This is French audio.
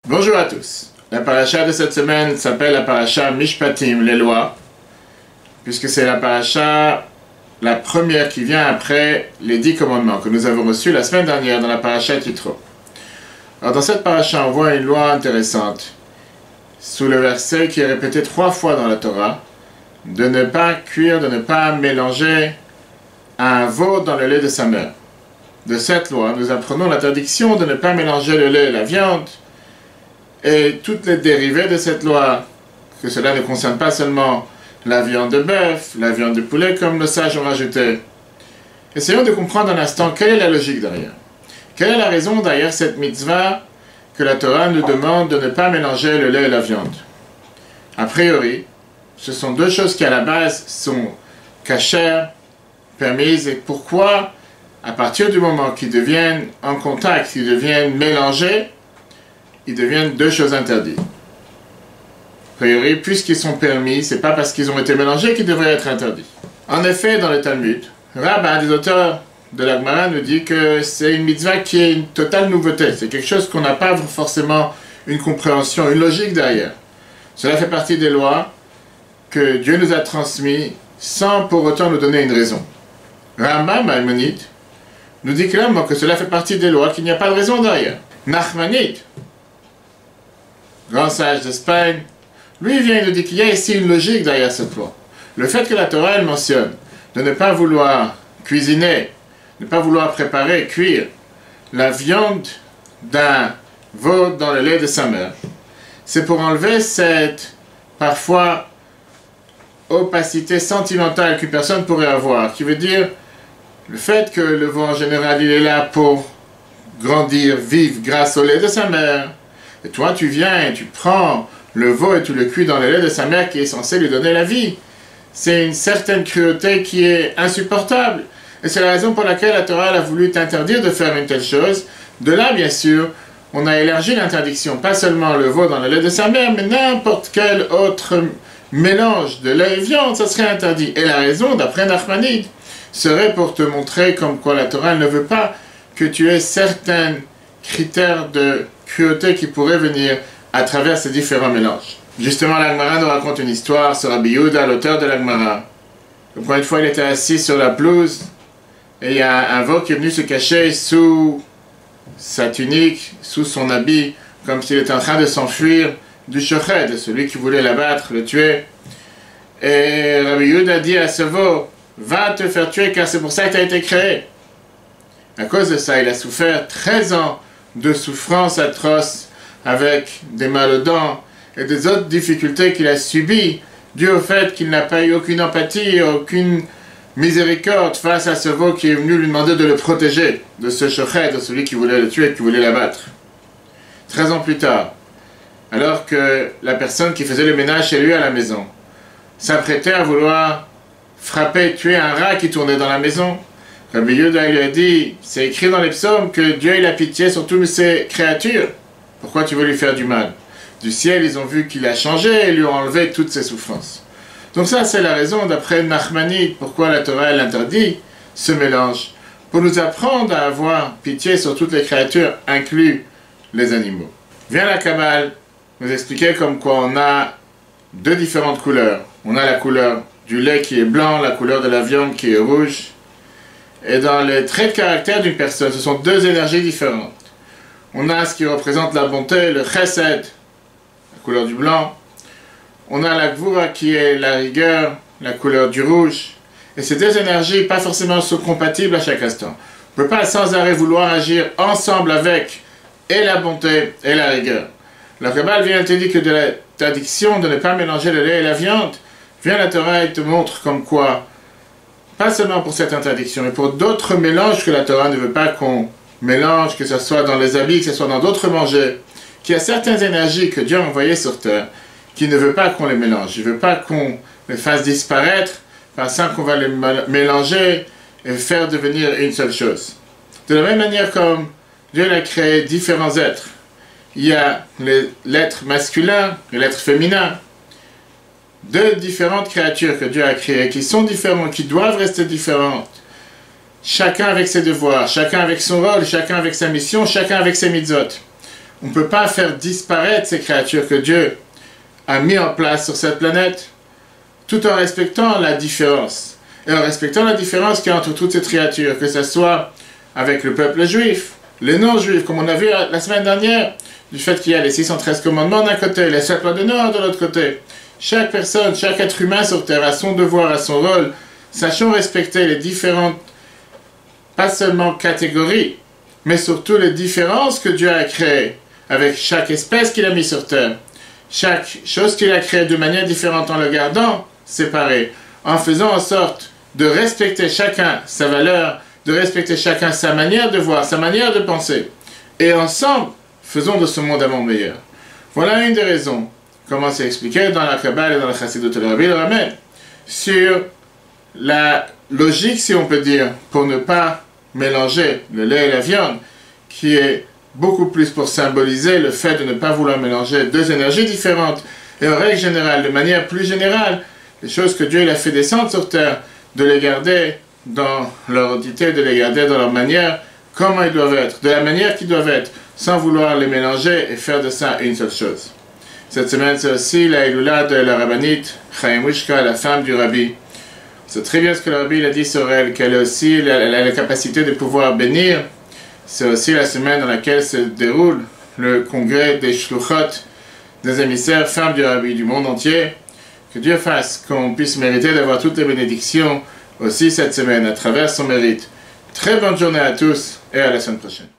Bonjour à tous. La paracha de cette semaine s'appelle la paracha Mishpatim, les lois, puisque c'est la paracha, la première qui vient après les 10 commandements que nous avons reçus la semaine dernière dans la paracha Yitro. Alors dans cette paracha, on voit une loi intéressante, sous le verset qui est répété 3 fois dans la Torah, de ne pas cuire, de ne pas mélanger un veau dans le lait de sa mère. De cette loi, nous apprenons l'interdiction de ne pas mélanger le lait et la viande, et toutes les dérivés de cette loi, que cela ne concerne pas seulement la viande de bœuf, la viande de poulet, comme nos sages ont rajouté. Essayons de comprendre un instant quelle est la logique derrière. Quelle est la raison derrière cette mitzvah que la Torah nous demande de ne pas mélanger le lait et la viande? A priori, ce sont deux choses qui à la base sont cachères, permises, et pourquoi, à partir du moment qu'ils deviennent en contact, qu'ils deviennent mélangés, ils deviennent deux choses interdites. A priori, puisqu'ils sont permis, c'est pas parce qu'ils ont été mélangés qu'ils devraient être interdits. En effet, dans le Talmud, Rab, un des auteurs de la Gemara, nous dit que c'est une mitzvah qui est une totale nouveauté. C'est quelque chose qu'on n'a pas forcément une compréhension, une logique derrière. Cela fait partie des lois que Dieu nous a transmises sans pour autant nous donner une raison. Rambam, Maïmonide, nous dit clairement que cela fait partie des lois, qu'il n'y a pas de raison derrière. Nachmanide, grand sage d'Espagne, lui vient et nous dit qu'il y a ici une logique derrière cette loi. Le fait que la Torah elle mentionne de ne pas vouloir cuisiner, ne pas vouloir préparer, cuire la viande d'un veau dans le lait de sa mère, c'est pour enlever cette, parfois, opacité sentimentale qu'une personne pourrait avoir, qui veut dire le fait que le veau en général il est là pour grandir, vivre grâce au lait de sa mère. Et toi, tu viens et tu prends le veau et tu le cuis dans le lait de sa mère qui est censé lui donner la vie. C'est une certaine cruauté qui est insupportable. Et c'est la raison pour laquelle la Torah a voulu t'interdire de faire une telle chose. De là, bien sûr, on a élargi l'interdiction. Pas seulement le veau dans le lait de sa mère, mais n'importe quel autre mélange de lait et viande, ça serait interdit. Et la raison, d'après Nachmanide, serait pour te montrer comme quoi la Torah ne veut pas que tu aies certains critères de cruauté qui pourraient venir à travers ces différents mélanges. Justement, la Gemara nous raconte une histoire sur Rabbi Yehuda, l'auteur de la Gemara. Une fois, il était assis sur la pelouse et il y a un veau qui est venu se cacher sous sa tunique, sous son habit, comme s'il était en train de s'enfuir du shochet, de celui qui voulait l'abattre, le tuer. Et Rabbi Yehuda dit à ce veau, va te faire tuer car c'est pour ça que tu as été créé. À cause de ça, il a souffert 13 ans de souffrances atroces avec des mal aux dents et des autres difficultés qu'il a subies dû au fait qu'il n'a pas eu aucune empathie, aucune miséricorde face à ce veau qui est venu lui demander de le protéger de ce shochet, de celui qui voulait le tuer, qui voulait l'abattre. 13 ans plus tard, alors que la personne qui faisait le ménage chez lui à la maison s'apprêtait à vouloir frapper, tuer un rat qui tournait dans la maison, Rabbi Yehuda lui a dit, c'est écrit dans les psaumes que Dieu il a pitié sur toutes ses créatures. Pourquoi tu veux lui faire du mal? Du ciel, ils ont vu qu'il a changé et lui ont enlevé toutes ses souffrances. Donc ça, c'est la raison, d'après Nachmanide, pourquoi la Torah elle interdit ce mélange. Pour nous apprendre à avoir pitié sur toutes les créatures, inclus les animaux. Vient la Kabbale nous expliquer comme quoi on a deux différentes couleurs. On a la couleur du lait qui est blanc, la couleur de la viande qui est rouge. Et dans les traits de caractère d'une personne, ce sont deux énergies différentes. On a ce qui représente la bonté, le chesed, la couleur du blanc. On a la gvura qui est la rigueur, la couleur du rouge. Et ces deux énergies, pas forcément sont compatibles à chaque instant. On ne peut pas sans arrêt vouloir agir ensemble avec et la bonté et la rigueur. La Kabbale vient te dire que de l'interdiction de ne pas mélanger le lait et la viande, vient la Torah et te montre comme quoi, pas seulement pour cette interdiction, mais pour d'autres mélanges que la Torah ne veut pas qu'on mélange, que ce soit dans les habits, que ce soit dans d'autres manger, qu'il y a certaines énergies que Dieu a envoyées sur terre, qui ne veut pas qu'on les mélange. Il ne veut pas qu'on les fasse disparaître, pensant qu'on va les mélanger et faire devenir une seule chose. De la même manière comme Dieu a créé différents êtres. Il y a l'être masculin et l'être féminin. Deux différentes créatures que Dieu a créées, qui sont différentes, qui doivent rester différentes. Chacun avec ses devoirs, chacun avec son rôle, chacun avec sa mission, chacun avec ses mitzvot. On ne peut pas faire disparaître ces créatures que Dieu a mis en place sur cette planète, tout en respectant la différence. Et en respectant la différence qu'il y a entre toutes ces créatures, que ce soit avec le peuple juif, les non-juifs, comme on a vu la semaine dernière, du fait qu'il y a les 613 commandements d'un côté, les 7 lois de Noah de l'autre côté. Chaque personne, chaque être humain sur Terre a son devoir, a son rôle. Sachons respecter les différentes, pas seulement catégories, mais surtout les différences que Dieu a créées avec chaque espèce qu'il a mis sur Terre. Chaque chose qu'il a créée de manière différente en le gardant séparé, en faisant en sorte de respecter chacun sa valeur, de respecter chacun sa manière de voir, sa manière de penser. Et ensemble, faisons de ce monde un monde meilleur. Voilà une des raisons, comment c'est expliqué dans la Kabbale et dans la Chassidut de Rabbi le Ramed, sur la logique, si on peut dire, pour ne pas mélanger le lait et la viande, qui est beaucoup plus pour symboliser le fait de ne pas vouloir mélanger deux énergies différentes. Et en règle générale, de manière plus générale, les choses que Dieu il a fait descendre sur terre, de les garder dans leur entité, de les garder dans leur manière, comment ils doivent être, de la manière qu'ils doivent être, sans vouloir les mélanger et faire de ça une seule chose. Cette semaine, c'est aussi la Iloula de la rabbinite Chaim Wishka, la femme du rabbi. C'est très bien ce que le rabbi a dit sur elle, qu'elle a aussi la capacité de pouvoir bénir. C'est aussi la semaine dans laquelle se déroule le congrès des shluchot, des émissaires femmes du rabbi du monde entier. Que Dieu fasse qu'on puisse mériter d'avoir toutes les bénédictions aussi cette semaine à travers son mérite. Très bonne journée à tous et à la semaine prochaine.